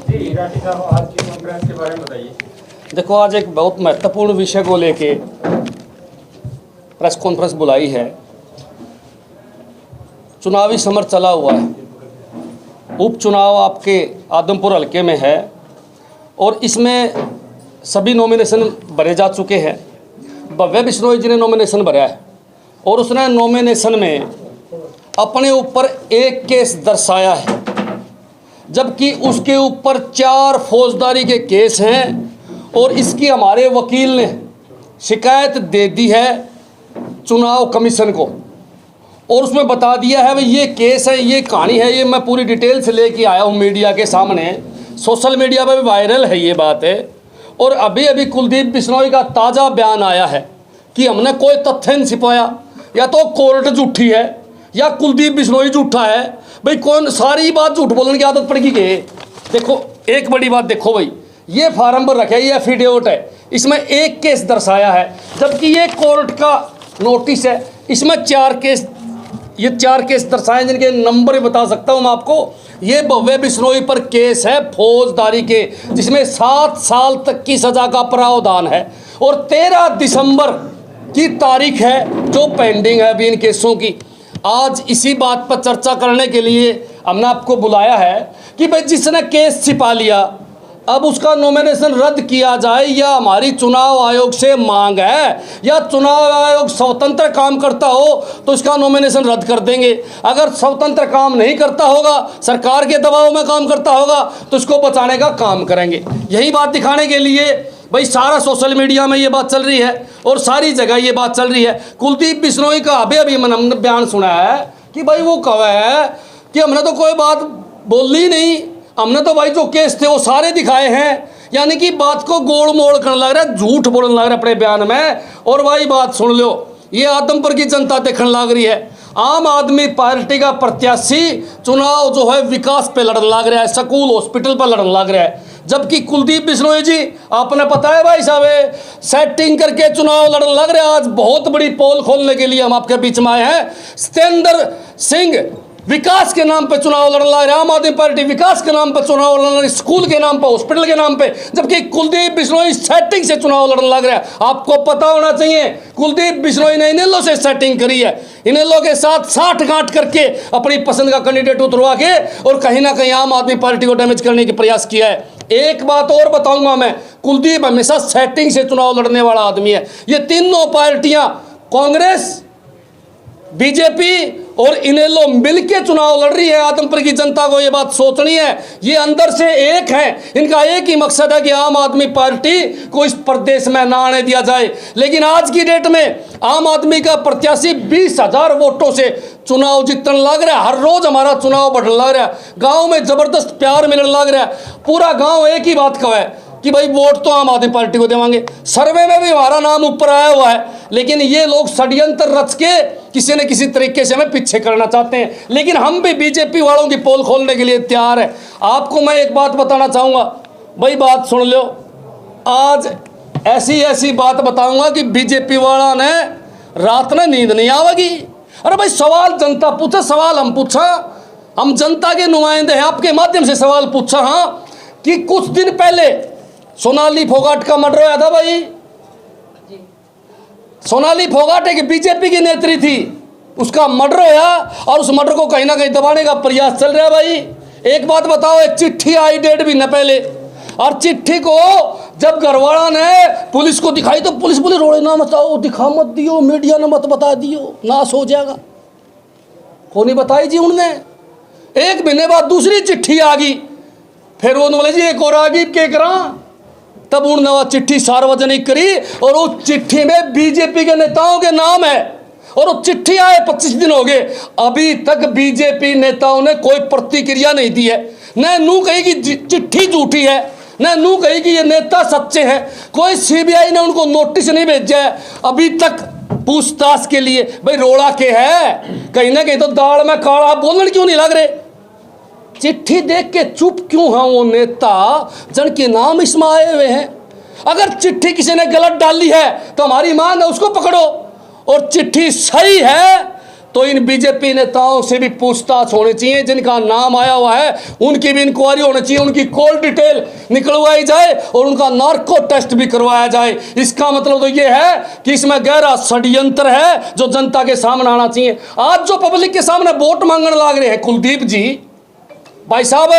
जी राठी साहब, आज की कॉन्फ्रेंस के बारे में बताइए। देखो, आज एक बहुत महत्वपूर्ण विषय को लेके प्रेस कॉन्फ्रेंस बुलाई है। चुनावी समर चला हुआ है, उपचुनाव आपके आदमपुर हलके में है और इसमें सभी नॉमिनेशन भरे जा चुके हैं। भव्य बिश्नोई जी ने नॉमिनेशन भरा है और उसने नॉमिनेशन में अपने ऊपर एक केस दर्शाया है, जबकि उसके ऊपर 4 फौजदारी के केस हैं और इसकी हमारे वकील ने शिकायत दे दी है चुनाव कमीशन को और उसमें बता दिया है भाई ये केस है, ये कहानी है। ये मैं पूरी डिटेल से लेके आया हूँ मीडिया के सामने, सोशल मीडिया पर भी वायरल है ये बात है। और अभी अभी कुलदीप बिश्नोई का ताज़ा बयान आया है कि हमने कोई तथ्य नहीं छिपाया, या तो कोर्ट झूठी है या कुलदीप बिश्नोई झूठा है। भाई कौन सारी बात झूठ बोलने की आदत पड़ गई है। देखो एक बड़ी बात देखो भाई, ये फार्म पर रखे, ये एफिडेविट है, इसमें एक केस दर्शाया है, जबकि ये कोर्ट का नोटिस है, इसमें 4 केस, ये 4 केस दर्शाए जिनके नंबर बता सकता हूँ मैं आपको। ये भव्य बिश्नोई पर केस है फौजदारी के, जिसमें 7 साल तक की सज़ा का प्रावधान है और 13 दिसंबर की तारीख है जो पेंडिंग है अभी इन केसों की। आज इसी बात पर चर्चा करने के लिए हमने आपको बुलाया है कि भाई जिसने केस छिपा लिया अब उसका नॉमिनेशन रद्द किया जाए, या हमारी चुनाव आयोग से मांग है, या चुनाव आयोग स्वतंत्र काम करता हो तो इसका नॉमिनेशन रद्द कर देंगे। अगर स्वतंत्र काम नहीं करता होगा, सरकार के दबाव में काम करता होगा, तो इसको बचाने का काम करेंगे। यही बात दिखाने के लिए भाई सारा सोशल मीडिया में ये बात चल रही है और सारी जगह ये बात चल रही है। कुलदीप बिश्नोई का अभी हमने बयान सुना है कि भाई वो कहा है कि हमने तो कोई बात बोली नहीं, हमने तो भाई जो केस थे वो सारे दिखाए हैं। यानी कि बात को गोल मोड़ करने लग रहा है, झूठ बोलने लग रहा है अपने बयान में। और भाई बात सुन लो, ये आदमपुर की जनता देखने लग रही है। आम आदमी पार्टी का प्रत्याशी चुनाव जो है विकास पे लड़ने लग रहा है, स्कूल हॉस्पिटल पर लड़ने लग रहा है, जबकि कुलदीप बिश्नोई जी आपने पता है भाई साहब सेटिंग करके चुनाव लड़ने लग रहे हैं। आज बहुत बड़ी पोल खोलने के लिए हम आपके बीच में आए हैं। सत्येंद्र सिंह विकास के नाम पे चुनाव लड़ने लग रहे हैं, आम आदमी पार्टी विकास के नाम पे चुनाव लड़ रही, स्कूल के नाम पे, हॉस्पिटल के नाम पे, जबकि कुलदीप बिश्नोई सेटिंग से चुनाव लड़ने लग रहा है। आपको पता होना चाहिए कुलदीप बिश्नोई ने इनेलो से सेटिंग करी है, इनेलो के साथ साठ गांठ करके अपनी पसंद का कैंडिडेट उतरवा के और कहीं ना कहीं आम आदमी पार्टी को डैमेज करने की प्रयास किया है। एक बात और बताऊंगा मैं, कुलदीप हमेशा सेटिंग से चुनाव लड़ने वाला आदमी है। ये तीनों पार्टियां कांग्रेस, बीजेपी और इनेलो मिलके चुनाव लड़ रही है। आदमपुर की जनता को ये बात सोचनी है, ये अंदर से एक है, इनका एक ही मकसद है कि आम आदमी पार्टी को इस प्रदेश में ना आने दिया जाए। लेकिन आज की डेट में आम आदमी का प्रत्याशी 20,000 वोटों से चुनाव जीतने लग रहा है। हर रोज हमारा चुनाव बढ़ने लग रहा है, गाँव में जबरदस्त प्यार मिलने लग रहा है। पूरा गाँव एक ही बात कहा है कि भाई वोट तो आम आदमी पार्टी को देवांगे। सर्वे में भी हमारा नाम ऊपर आया हुआ है, लेकिन ये लोग षड्यंत्र रच के किसी न किसी तरीके से हमें पीछे करना चाहते हैं। लेकिन हम भी बीजेपी वालों की पोल खोलने के लिए तैयार है। आपको मैं एक बात बताना चाहूँगा भाई, बात सुन लो। आज ऐसी बात बताऊंगा कि बीजेपी वाला ने रात में नींद नहीं आवेगी। अरे भाई सवाल जनता पूछे, सवाल हम पूछा, हम जनता के नुमाइंदे हैं, आपके माध्यम से सवाल पूछा। हाँ, कि कुछ दिन पहले सोनाली फोगाट का मर्डर हुआ था भाई। सोनाली फोगाट एक बीजेपी की नेत्री थी, उसका मर्डर हुआ और उस मर्डर को कहीं ना कहीं दबाने का प्रयास चल रहा है भाई। एक बात बताओ, एक चिट्ठी आई 1.5 महीना पहले, और चिट्ठी को जब घरवाला ने पुलिस को दिखाई तो पुलिस बोले रोड़े ना मचाओ, दिखा मत दियो, मीडिया ने मत बता दियो, नाश हो जाएगा। को नहीं बताई जी उनने। 1 महीने बाद दूसरी चिट्ठी आ गई, फिर उन्होंने बोले जी एक और आ गई के करा, तब उन्होंने वह चिट्ठी सार्वजनिक करी और उस चिट्ठी में बीजेपी के नेताओं के नाम है। और वो चिट्ठी आए 25 दिन हो गए, अभी तक बीजेपी नेताओं ने कोई प्रतिक्रिया नहीं दी है। न नू कही कि चिट्ठी झूठी है, न नू कही कि ये नेता सच्चे हैं। कोई सीबीआई ने उनको नोटिस नहीं भेजा है अभी तक पूछताछ के लिए। भाई रोड़ा के है, कहीं ना कहीं तो दाल में काला, बोलने क्यों नहीं लग रहे? चिट्ठी देख के चुप क्यों है वो नेता जिनके नाम इसमें आए हुए हैं? अगर चिट्ठी किसी ने गलत डाली है तो हमारी मांग है उसको पकड़ो, और चिट्ठी सही है तो इन बीजेपी नेताओं से भी पूछताछ होनी चाहिए, जिनका नाम आया हुआ है उनकी भी इंक्वायरी होनी चाहिए, उनकी कॉल डिटेल निकलवाई जाए और उनका नार्को टेस्ट भी करवाया जाए। इसका मतलब तो ये है कि इसमें गहरा षड्यंत्र है जो जनता के सामने आना चाहिए। आज जो पब्लिक के सामने वोट मांगने लग रहे हैं कुलदीप जी, भाई साहब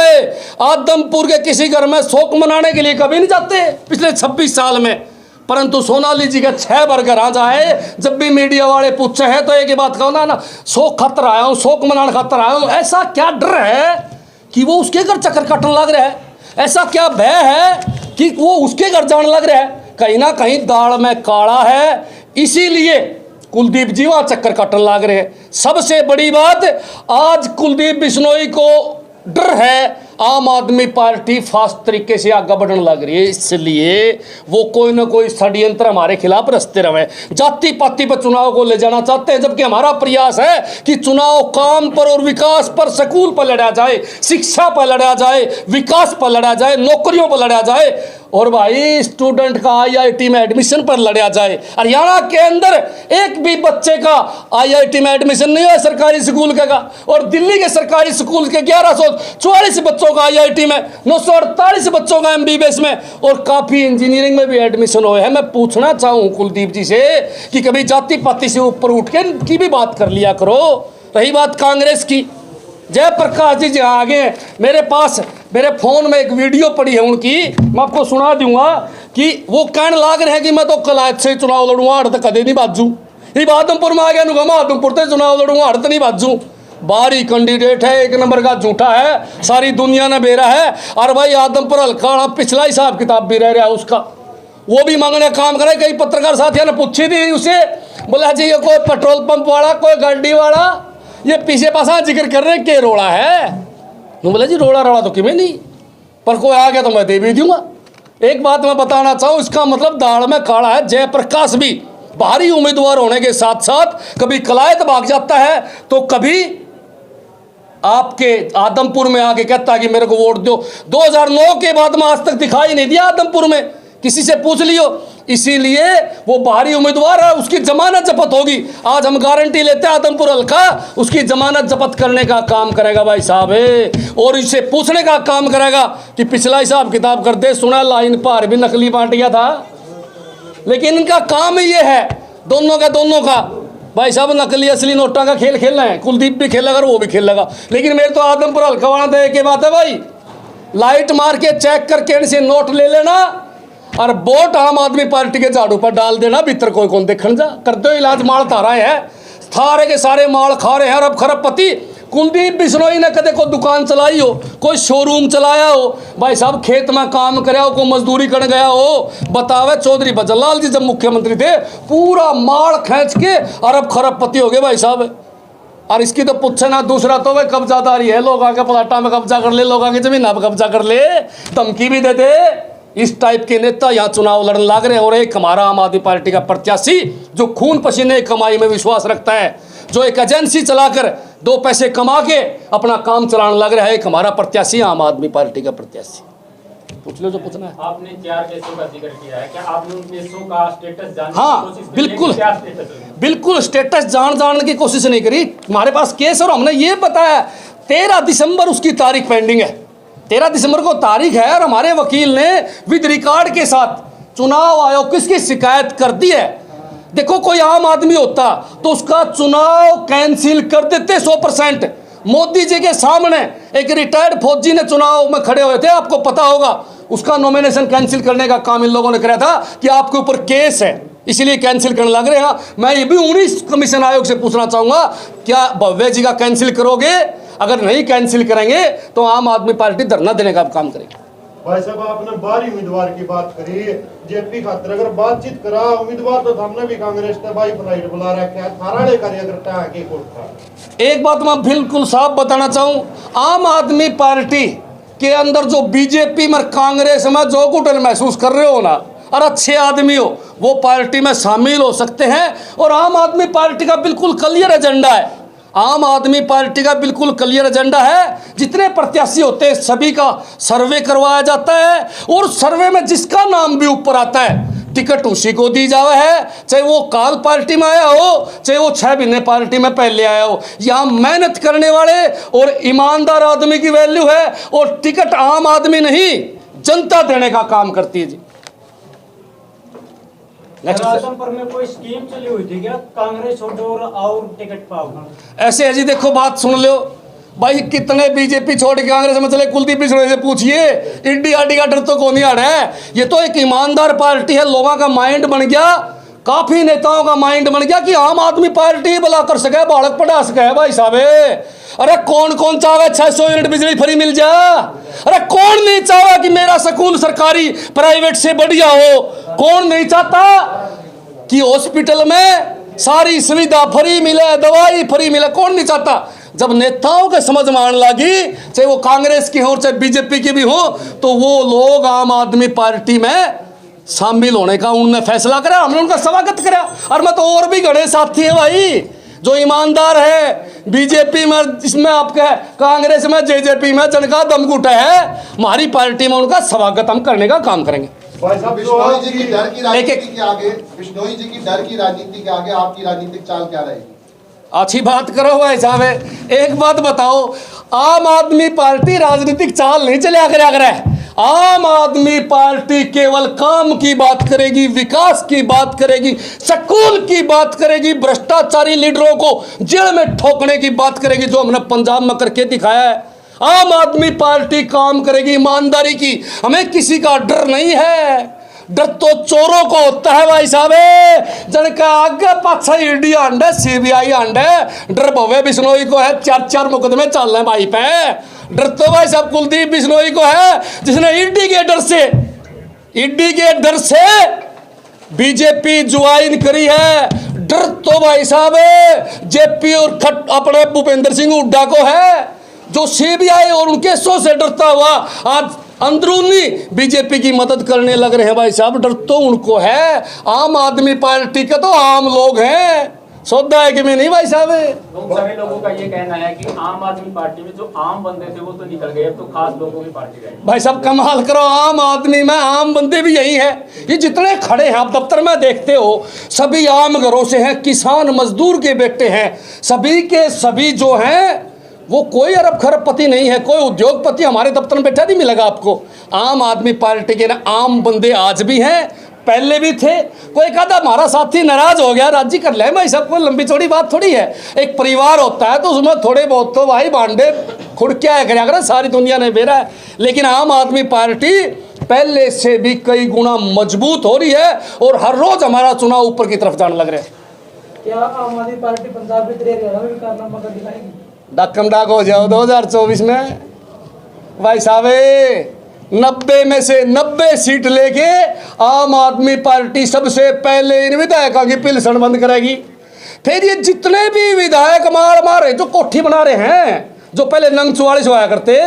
आदमपुर के किसी घर में शोक मनाने के लिए कभी नहीं जाते पिछले 26 साल में, परंतु सोनाली जी का 6 बार घर आ जाए, जब भी मीडिया वाले पूछे हैं तो एक ही बात कहना ना, शोक खातर आया हूँ, शोक मनाने खातर आया हूँ। ऐसा क्या डर है कि वो उसके घर चक्कर काटने लग रहा है? ऐसा क्या भय है कि वो उसके घर जाने लग रहा है? कहीं ना कहीं दाल में काला है, इसीलिए कुलदीप जी वहाँ चक्कर काटने लग रहे हैं। सबसे बड़ी बात, आज कुलदीप बिश्नोई को डर है आम आदमी पार्टी फास्ट तरीके से आगे बढ़ने लग रही है, इसलिए वो कोई ना कोई षड्यंत्र हमारे खिलाफ रचते रहे। जाति पाति पर चुनाव को ले जाना चाहते हैं, जबकि हमारा प्रयास है कि चुनाव काम पर और विकास पर, स्कूल पर लड़ा जाए, शिक्षा पर लड़ा जाए, विकास पर लड़ा जाए, नौकरियों पर लड़ा जाए और भाई स्टूडेंट का IIT में एडमिशन पर लड़ा जाए। हरियाणा के अंदर एक भी बच्चे का IIT में एडमिशन नहीं हुआ सरकारी स्कूल का, और दिल्ली के सरकारी स्कूल के 1144 बच्चों का IIT में, 948 बच्चों का MBBS में, और काफ़ी इंजीनियरिंग में भी एडमिशन हुए हैं। मैं पूछना चाहूँ कुलदीप जी से कि कभी जाति पाति से ऊपर उठ के की भी बात कर लिया करो। रही बात कांग्रेस की, जयप्रकाश जी जहाँ आगे मेरे पास मेरे फ़ोन में एक वीडियो पड़ी है उनकी, मैं आपको सुना दूंगा कि वो कहने लाग रहे हैं कि मैं तो कलायत से चुनाव लड़ूंगा, हड़त कदे नहीं बाजू। ये आदमपुर में आ गया नुगा, मैं आदमपुर से चुनाव लड़ूंगा, हड़त नहीं बाजू। बाहरी कैंडिडेट है, एक नंबर का झूठा है, सारी दुनिया ने बेरा है। और भाई आदमपुर हल्का पिछला हिसाब किताब भी रह रहा है उसका, वो भी मांगने काम करे। कई पत्रकार साथियों ने पूछी थी उसे, बोला जी ये कोई पेट्रोल पंप वाला, कोई गाड़ी वाला, ये पीछे पासा जिक्र कर रहे के रोड़ा है। बोला जी रोड़ा रोड़ा तो किमें नहीं, पर कोई आ गया तो मैं दे भी दूंगा। एक बात मैं बताना चाहूँ, इसका मतलब दाढ़ में काला है। जयप्रकाश भी भारी उम्मीदवार होने के साथ साथ कभी कलायत भाग जाता है तो कभी आपके आदमपुर में आके कहता है कि मेरे को वोट दो। 2009 के बाद में आज तक दिखाई नहीं दिया आदमपुर में, किसी से पूछ लियो। इसीलिए वो बाहरी उम्मीदवार है, उसकी जमानत जब्त होगी। आज हम गारंटी लेते हैं आदमपुर हल्का उसकी जमानत जब्त करने का काम करेगा भाई साहब है, और इसे पूछने का काम करेगा कि पिछला हिसाब किताब कर दे। सुना लाइन पार भी नकली बांट गया था, लेकिन इनका काम ही ये है दोनों का भाई साहब नकली असली नोटा का खेल खेलना है। कुलदीप भी खेलेगा और वो भी खेलेगा, लेकिन मेरे तो आदमपुर हल्का वाला तो एक ही बात है भाई, लाइट मार के चेक करके इनसे नोट ले लेना और वोट आम आदमी पार्टी के झाड़ू पर डाल देना। भीतर कोई कौन देखने जा करते हो इलाज माल तारा है, थारे के सारे माल खा रहे हैं अरब खरबपति। कुलदीप बिश्नोई ने कदे कोई दुकान चलाई हो, कोई शोरूम चलाया हो, भाई साहब खेत में काम कराया हो, कोई मजदूरी कर गया हो? बतावे चौधरी भजनलाल जी जब मुख्यमंत्री थे पूरा माल खींच के अरब खरबपति हो गए भाई साहब। और इसकी तो पूछे ना, दूसरा तो भाई कब्जादारी है, लोग आके प्लाटा में कब्जा कर ले, लोग आके जमीन पर कब्जा कर ले, धमकी भी दे दे। इस टाइप के नेता यहाँ चुनाव लड़ने लग रहे हैं। और एक हमारा आम आदमी पार्टी का प्रत्याशी जो खून पसीने कमाई में विश्वास रखता है, जो एक एजेंसी चलाकर 2 पैसे कमा के अपना काम चलाने लग रहा है, एक हमारा प्रत्याशी आम आदमी पार्टी का प्रत्याशी। पूछ लो जो पूछना है। आपने 4 केसों का जिक्र किया है, क्या आपने उन केसों का स्टेटस जानने हाँ, की कोशिश की? बिल्कुल क्या स्टेटस है? बिल्कुल स्टेटस जानने की कोशिश नहीं करी। हमारे पास केस और हमने ये बताया 13 दिसंबर उसकी तारीख पेंडिंग है, 13 दिसंबर को तारीख है। और हमारे वकील ने विद रिकॉर्ड के साथ चुनाव आयोग किसकी शिकायत कर दी है। देखो कोई आम आदमी होता तो उसका चुनाव कैंसिल कर देते 100%। मोदी जी के सामने एक रिटायर्ड फौजी ने चुनाव में खड़े हुए थे, आपको पता होगा, उसका नॉमिनेशन कैंसिल करने का काम इन लोगों ने कराया था कि आपके ऊपर केस है इसलिए कैंसिल करने लग रहे हैं। मैं ये भी 19 कमीशन आयोग से पूछना चाहूँगा, क्या भव्य जी का कैंसिल करोगे? अगर नहीं कैंसिल करेंगे तो आम आदमी पार्टी धरना देने का काम करेगी। भाई साहब आपने बाहरी उम्मीदवार की बात करी, जेपी खातर अगर बातचीत करा उम्मीदवार तो हमने भी कांग्रेस ने भाई फ्लाइट बुला रखा है, थाराड़े कार्यकर्ता आके कोर्ट था। एक बात मैं बिल्कुल साफ बताना चाहूँ, आम आदमी पार्टी के अंदर जो बीजेपी में कांग्रेस में जो घुटन महसूस कर रहे हो ना, और अच्छे आदमी हो, वो पार्टी में शामिल हो सकते हैं। और आम आदमी पार्टी का बिल्कुल क्लियर एजेंडा है, आम आदमी पार्टी का बिल्कुल क्लियर एजेंडा है। जितने प्रत्याशी होते हैं सभी का सर्वे करवाया जाता है, और सर्वे में जिसका नाम भी ऊपर आता है टिकट उसी को दी जावे है, चाहे वो काल पार्टी में आया हो, चाहे वो 6 महीने पार्टी में पहले आया हो। यहाँ मेहनत करने वाले और ईमानदार आदमी की वैल्यू है, और टिकट आम आदमी नहीं जनता देने का काम करती है जी। राशन पर में कोई स्कीम चली हुई थी क्या, कांग्रेस छोड़ो और टिकट पाओ? ऐसे है जी, देखो बात सुन लो भाई, कितने बीजेपी छोड़ के कांग्रेस में चले, कुलदीप बिश्नोई से पूछिए, इंडी आडी का डर तो कौन ही आड़ा है। ये तो एक ईमानदार पार्टी है, लोगों का माइंड बन गया, काफी नेताओं का माइंड बन गया कि आम आदमी पार्टी ही भला कर सके, बालक पढ़ा सके भाई साहब। अरे कौन कौन चाहे 600 यूनिट बिजली फ्री मिल जा? अरे कौन नहीं चाहा कि मेरा स्कूल सरकारी प्राइवेट से बढ़िया हो? कौन नहीं चाहता कि हॉस्पिटल में सारी सुविधा फ्री मिले, दवाई फ्री मिले? कौन नहीं चाहता? जब नेताओं के समझ में आने लगी, चाहे वो कांग्रेस की हो चाहे बीजेपी की भी हो, तो वो लोग आम आदमी पार्टी में शामिल होने का उन्होंने फैसला करा, हमने उनका स्वागत करा। और मैं तो और भी घड़े साथी है भाई जो ईमानदार है, बीजेपी में, इसमें आपका कांग्रेस में, जेजेपी में, जिनका दम घुटा है, हमारी पार्टी में उनका स्वागत हम करने का काम करेंगे। भाई साहब, बिश्नोई जी की डर की राजनीति के आगे, बिश्नोई जी की डर की राजनीति के आगे आपकी राजनीतिक चाल क्या रहेगी? अच्छी बात करो भाई साहब। एक बात बताओ, आम आदमी पार्टी राजनीतिक चाल नहीं चले आकर है। आम आदमी पार्टी केवल काम की बात करेगी, विकास की बात करेगी, स्कूल की बात करेगी, भ्रष्टाचारी लीडरों को जेल में ठोकने की बात करेगी, जो हमने पंजाब में करके दिखाया है। आम आदमी पार्टी काम करेगी ईमानदारी की, हमें किसी का डर नहीं है। डर तो चोरों को होता है भाई साहब, जिनका आगे पाछा ईडी आंड है, सीबीआई आंड है। डर भव्य बिश्नोई को है, 4 मुकदमे चल रहे भाई पे। डर तो भाई साहब कुलदीप बिश्नोई को है, जिसने ईडी के डर से बीजेपी ज्वाइन करी है। डर तो भाई साहब जेपी और अपने भूपेंद्र सिंह हुड्डा को है, जो सीबीआई और उनके केसों से डरता हुआ आज अंदरूनी बीजेपी की मदद करने लग रहे हैं भाई साहब। डर तो उनको है, आम आदमी पार्टी के तो आम लोग हैं, सौदा है कि मैं नहीं भाई साहब। सभी लोगों का ये कहना है कि आम आदमी पार्टी में जो आम बंदे थे वो तो निकल गए, अब तो खास लोगों की पार्टी रही। भाई साहब कमाल करो, आम आदमी में आम बंदे भी यही है। ये जितने खड़े हैं आप दफ्तर में देखते हो, सभी आम घरों से हैं, किसान मजदूर के बेटे हैं, सभी के सभी जो हैं वो कोई अरब खरबपति नहीं है, कोई उद्योगपति हमारे दफ्तर में बैठा नहीं मिलेगा आपको। आम आदमी पार्टी के ना आम बंदे आज भी हैं, पहले भी थे। कोई कहता हमारा साथी नाराज हो गया, राजी कर ले भाई साहब, कोई लंबी चौड़ी बात थोड़ी है। एक परिवार होता है तो उसमें थोड़े बहुत तो भाई बांडे खुड़ क्या करे, सारी दुनिया ने बेरा है। लेकिन आम आदमी पार्टी पहले से भी कई गुना मजबूत हो रही है, और हर रोज हमारा चुनाव ऊपर की तरफ जाने लग रहा है। क्या आम आदमी पार्टी पंजाब की तरह हरियाणा में भी कारनामा कर दिखाएगी? डाकम डाक हो जाओ 2024 में भाई साहब। 90 में से 90 सीट लेके आम आदमी पार्टी सबसे पहले इन विधायकों की पिलसन बंद करेगी। फिर ये जितने भी विधायक मार मारे जो कोठी बना रहे हैं, जो पहले नंग 44 हुआ करते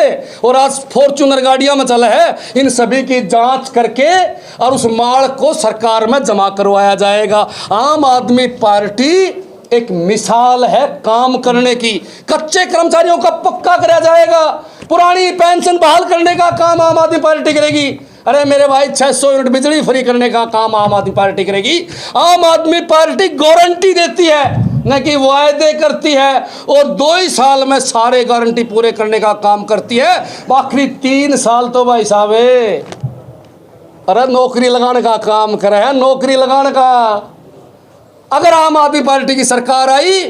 और आज फॉर्च्यूनर गाड़ियां में चला है, इन सभी की जांच करके और उस माल को सरकार में जमा करवाया जाएगा। आम आदमी पार्टी एक मिसाल है काम करने की। कच्चे कर्मचारियों का पक्का कराया जाएगा, पुरानी पेंशन बहाल करने का काम आम आदमी पार्टी करेगी। अरे मेरे भाई 600 यूनिट बिजली फ्री करने का काम आम आदमी पार्टी करेगी। आम आदमी पार्टी गारंटी देती है, न कि वायदे करती है, और 2 ही साल में सारे गारंटी पूरे करने का काम करती है। आखिरी 3 साल तो भाई साहब अरे नौकरी लगाने का काम करे है, नौकरी लगाने का। अगर आम आदमी पार्टी की सरकार आई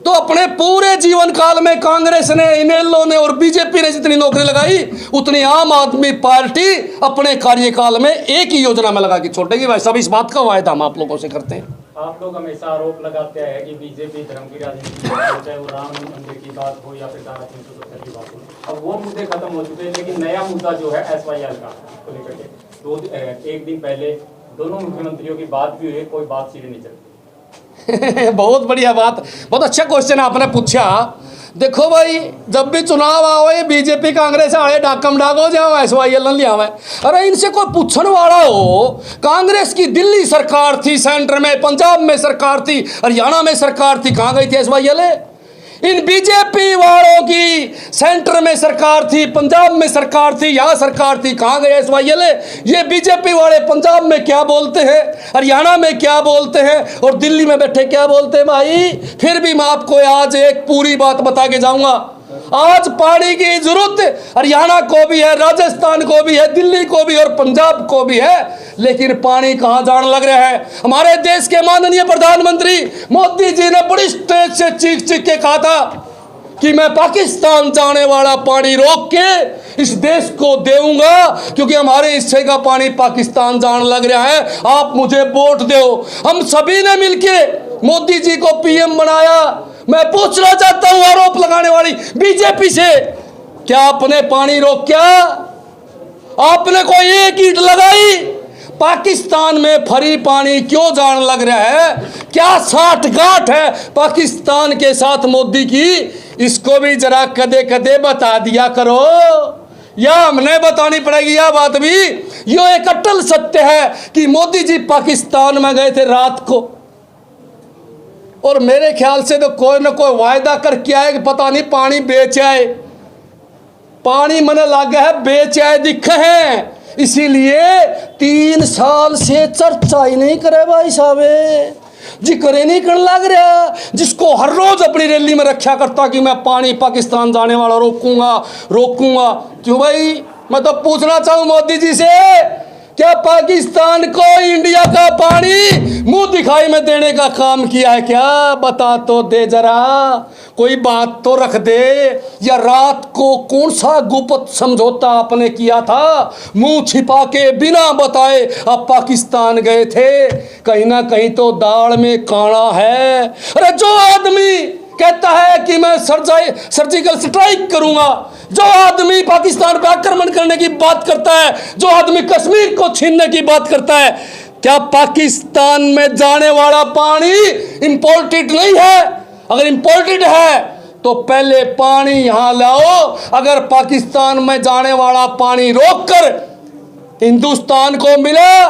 तो अपने पूरे जीवन काल में कांग्रेस ने, इनेलो ने और बीजेपी ने जितनी नौकरी लगाई, उतनी आम आदमी पार्टी अपने कार्यकाल में एक ही योजना में लगा के छोड़ेगी भाई साहब। इस बात का वायदा हम आप लोगों से करते हैं। आप लोग हमेशा आरोप लगाते हैं कि बीजेपी धर्म की राजनीति करती है, चाहे वो राम मंदिर की बात हो या फिर धारा 370 की बात हो। अब वो मुद्दे खत्म हो चुके हैं, लेकिन नया मुद्दा जो है SYL का को लेकर के एक दिन पहले दोनों मुख्यमंत्रियों की बात भी हुई, कोई बात सीधे नहीं चलती। बहुत बढ़िया बात, बहुत अच्छा क्वेश्चन आपने पूछा। देखो भाई, जब भी चुनाव आवे बीजेपी कांग्रेस आए डाकम डाक हो जाओ, SYL न लिया। अरे इनसे कोई पूछने वाला हो, कांग्रेस की दिल्ली सरकार थी, सेंटर में पंजाब में सरकार थी, हरियाणा में सरकार थी, कहाँ गई थी SYL? इन बीजेपी वालों की सेंटर में सरकार थी, पंजाब में सरकार थी, यहाँ सरकार थी, कहाँ गए एसवाईएल? ये बीजेपी वाले पंजाब में क्या बोलते हैं, हरियाणा में क्या बोलते हैं और दिल्ली में बैठे क्या बोलते हैं भाई? फिर भी मैं आपको आज एक पूरी बात बता के जाऊंगा। आज पानी की जरूरत हरियाणा को भी है, राजस्थान को भी है, दिल्ली को भी और पंजाब को भी है, लेकिन पानी कहां जाने लग रहा है? हमारे देश के माननीय प्रधानमंत्री मोदी जी ने बड़ी स्टेज से चीख चीख के कहा था कि मैं पाकिस्तान जाने वाला पानी रोक के इस देश को देऊंगा, क्योंकि हमारे हिस्से का पानी पाकिस्तान जाने लग रहा है, आप मुझे वोट दो। हम सभी ने मिलके मोदी जी को पीएम बनाया। मैं पूछना चाहता हूं आरोप लगाने वाली बीजेपी से, क्या आपने पानी रोका? आपने कोई एक ईंट लगाई? पाकिस्तान में फ्री पानी क्यों जाने लग रहा है? क्या साठगांठ है पाकिस्तान के साथ मोदी की? इसको भी जरा कदे कदे बता दिया करो, या हमने बतानी पड़ेगी यह बात भी। यो एक अटल सत्य है कि मोदी जी पाकिस्तान में गए थे रात को, और मेरे ख्याल से तो कोई ना कोई वायदा करके आए कि पता नहीं पानी बेच आए। पानी मने लागे है बेच आए दिखे हैं, इसीलिए 3 साल से चर्चा ही नहीं करे भाई साहब जी, करे नहीं करने लग रहा। जिसको हर रोज अपनी रैली में रखा करता कि मैं पानी पाकिस्तान जाने वाला रोकूंगा रोकूंगा। क्यों भाई? मैं तो पूछना चाहूं मोदी जी से, क्या पाकिस्तान को इंडिया का पानी मुंह दिखाई में देने का काम किया है क्या? बता तो दे जरा, कोई बात तो रख दे। या रात को कौन सा गुप्त समझौता आपने किया था, मुंह छिपा के बिना बताए आप पाकिस्तान गए थे? कहीं ना कहीं तो दाल में काना है। अरे जो आदमी कहता है कि मैं सर्जिकल स्ट्राइक करूंगा, जो आदमी पाकिस्तान पर आक्रमण करने की बात करता है, जो आदमी कश्मीर को छीनने की बात करता है, क्या पाकिस्तान में जाने वाला पानी इंपोर्टेड नहीं है? अगर इंपोर्टेड है तो पहले पानी यहां लाओ। अगर पाकिस्तान में जाने वाला पानी रोककर हिंदुस्तान को मिला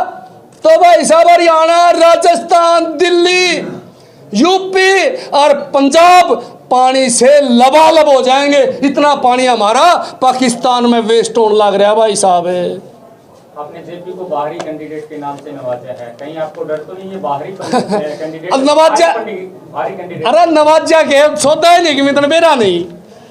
तो भाई साहब हरियाणा, राजस्थान, दिल्ली, यूपी और पंजाब पानी से लबालब हो जाएंगे। इतना पानी हमारा पाकिस्तान में वेस्ट होने लग रहा है भाई साहब। आपने जेपी को बाहरी कैंडिडेट के नाम से नवाजा है, कहीं आपको डर तो नहीं है बाहरी कैंडिडेट? नवाजा, बाहरी कैंडिडेट, अरे नवाजा के सौदा ही नहीं कि मित्र मेरा नहीं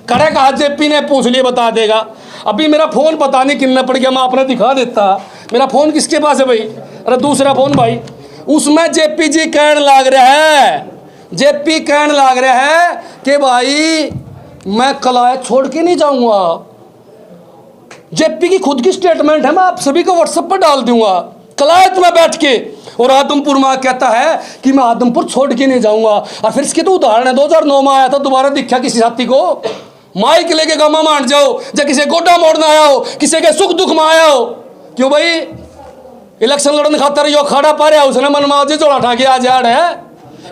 करे, कहा जेपी ने पूछ लिया बता देगा। अभी मेरा फोन पता नहीं कितना पड़ गया, मैं आपने दिखा देता। मेरा फोन किसके पास है भाई? अरे दूसरा फोन भाई, उसमें जेपी जी कहने लग रहा है, जेपी कहने लग रहा है कि भाई मैं कलायत छोड़ के नहीं जाऊंगा। जेपी की खुद की स्टेटमेंट है, मैं आप सभी को व्हाट्सएप पर डाल दूंगा। कलायत में बैठ के और आदमपुर में कहता है कि मैं आदमपुर छोड़ के नहीं जाऊंगा। और फिर इसके तो उदाहरण है, 2009 में आया था, दोबारा दिखा किसी साथी को माइक लेके गामा मान जाओ, या किसी गोडा मोड़ना आया हो, किसी के सुख दुख में आया हो। क्यों भाई? इलेक्शन लड़ने खातर यो खड़ा पा रहा, उसने मनमाजी जोड़ा ठा के आज यार है।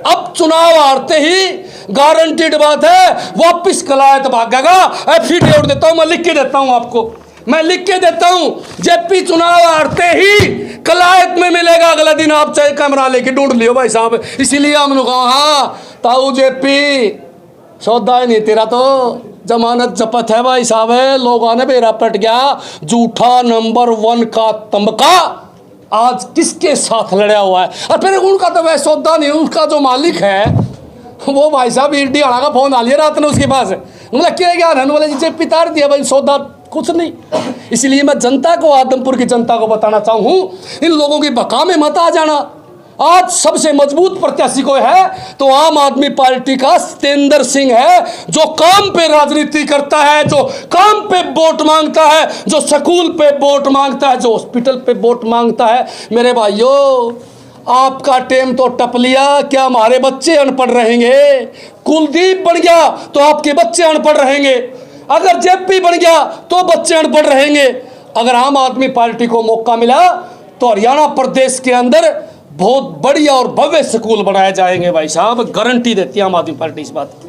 अब चुनाव हारते ही गारंटीड बात है वापिस कलायत भागेगा। एफिडेविट देता हूं, मैं लिख के देता हूं आपको, मैं लिख के देता हूं। जेपी चुनाव हारते ही कलायत में मिलेगा अगला दिन, आप चाहे कैमरा लेके ढूंढ लियो भाई साहब। इसीलिए हमने कहा हाँ ताऊ जेपी सौदा ही नहीं तेरा, तो जमानत जपत है भाई साहब। लोगों ने बेरा पट गया, झूठा नंबर 1 का तमका आज किसके साथ लड़ा हुआ है। और फिर उनका तो वह सौदा नहीं, उसका जो मालिक है वो भाई साहब ईडी आड़ा का फोन आ लिया रात ने उसके पास, मतलब क्या क्या रहने वाले जी पितार दिया भाई, सौदा कुछ नहीं। इसलिए मैं जनता को, आदमपुर की जनता को बताना चाहूँ, इन लोगों की बका में मत आ जाना। आज सबसे मजबूत प्रत्याशी कोई है तो आम आदमी पार्टी का सतेंद्र सिंह है, जो काम पे राजनीति करता है, जो काम पे वोट मांगता है, जो स्कूल पे वोट मांगता है, जो हॉस्पिटल पे वोट मांगता है। मेरे भाइयों, आपका टेम तो टप लिया, क्या हमारे बच्चे अनपढ़ रहेंगे? कुलदीप बन गया तो आपके बच्चे अनपढ़ रहेंगे, अगर जेपी बन गया तो बच्चे अनपढ़ रहेंगे। अगर आम आदमी पार्टी को मौका मिला तो हरियाणा प्रदेश के अंदर बहुत बढ़िया और भव्य स्कूल बनाए जाएंगे भाई साहब, गारंटी देती है आम आदमी पार्टी इस बात की।